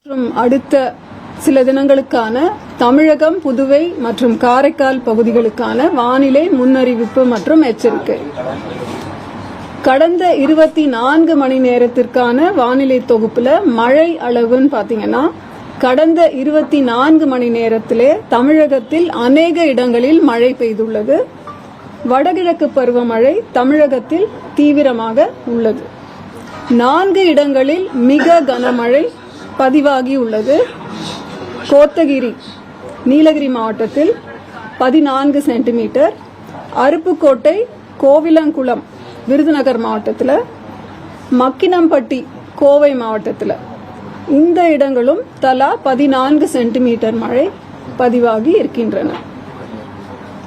மற்றும் அடுத்த சில தினங்களுக்கான தமிழகம், புதுவை மற்றும் காரைக்கால் பகுதிகளுக்கான வானிலை முன்னறிவிப்பு மற்றும் எச்சரிக்கை. கடந்த 24 மணி நேரத்திற்கான வானிலை தொகுப்புல மழை அளவுன்னு பாத்தீங்கன்னா, கடந்த 24 மணி நேரத்திலே தமிழகத்தில் அநேக இடங்களில் மழை பெய்துள்ளது. வடகிழக்கு பருவமழை தமிழகத்தில் தீவிரமாக உள்ளது. 4 இடங்களில் மிக கனமழை பதிவாகி உள்ளது. கோத்தகிரி, நீலகிரி மாவட்டத்தில் 14 சென்டிமீட்டர், அருப்புக்கோட்டை, கோவிலங்குளம், விருதுநகர் மாவட்டத்தில், மக்கினம்பட்டி, கோவை மாவட்டத்தில் இந்த இடங்களும் தலா 14 சென்டிமீட்டர் மழை பதிவாகி இருக்கின்றன.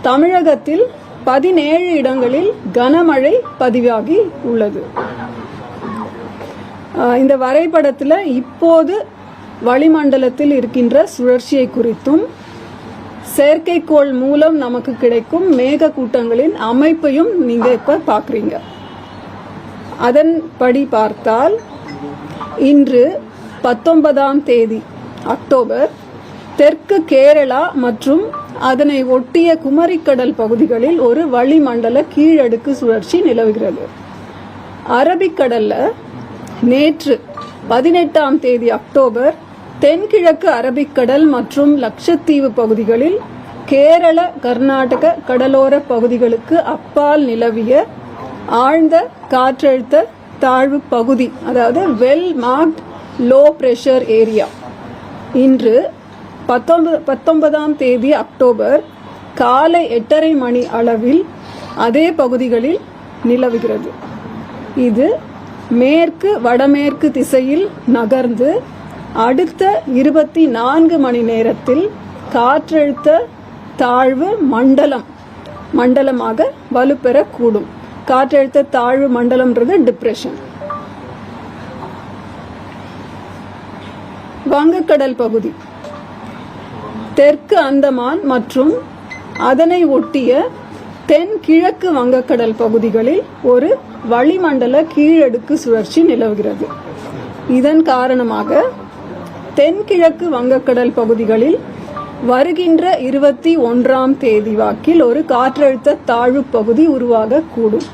தமிழகத்தில் 17 இடங்களில் கனமழை பதிவாகி உள்ளது. இந்த வரைபடத்தில் இப்போது வளிமண்டலத்தில் இருக்கின்ற சுழற்சியை குறித்தும் செயற்கைக்கோள் மூலம் நமக்கு கிடைக்கும் மேக கூட்டங்களின் அமைப்பையும் நீங்க இப்ப பாக்குறீங்க. அதன்படி பார்த்தால் இன்று 19ஆம் தேதி அக்டோபர் தெற்கு கேரளா மற்றும் அதனை ஒட்டிய குமரிக்கடல் பகுதிகளில் ஒரு வளிமண்டல கீழடுக்கு சுழற்சி நிலவுகிறது. அரபிக்கடல்ல நேற்று 18ஆம் தேதி அக்டோபர் தென்கிழக்கு அரபிக்கடல் மற்றும் லட்சத்தீவு பகுதிகளில் கேரள, கர்நாடக கடலோர பகுதிகளுக்கு அப்பால் நிலவிய ஆழ்ந்த காற்றழுத்த தாழ்வு பகுதி, அதாவது well marked low pressure area, இன்று 19ஆம் தேதி அக்டோபர் காலை 8:30 மணி அளவில் அதே பகுதிகளில் நிலவுகிறது. இது மேற்கு வடமேற்கு திசையில் நகர்ந்து அடுத்த 24 மணி நேரத்தில் காற்றழுத்த தாழ்வு மண்டலமாக வலுப்பெறக்கூடும். காற்றழுத்த தாழ்வு மண்டலம்ன்றது டிப்ரெஷன். வங்கக்கடல் பகுதி, தெற்கு அந்தமான் மற்றும் அதனை ஒட்டிய தென்கிழக்கு வங்கக்கடல் பகுதிகளில் ஒரு வளிமண்டல கீழடுக்கு சுழற்சி நிலவுகிறது. இதன் காரணமாக தென்கிழக்கு வங்கக்கடல் பகுதிகளில் வருகின்ற 21ஆம் தேதி வாக்கில் ஒரு காற்றழுத்த தாழ்வு பகுதி உருவாகக்கூடும்.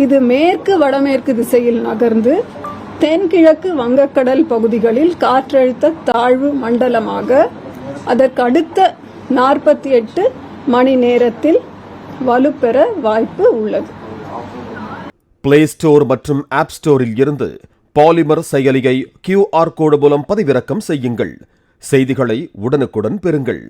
இது மேற்கு வடமேற்கு திசையில் நகர்ந்து தென்கிழக்கு வங்கக்கடல் பகுதிகளில் காற்றழுத்த தாழ்வு மண்டலமாக அதற்கு அடுத்த 48 மணி நேரத்தில் வலுப்பெற வாய்ப்பு உள்ளது. பிளே ஸ்டோர் மற்றும் ஆப் ஸ்டோரில் இருந்து பாலிமர் செயலியை QR கோடு மூலம் பதிவிறக்கம் செய்யுங்கள். செய்திகளை உடனுக்குடன் பெறுங்கள்.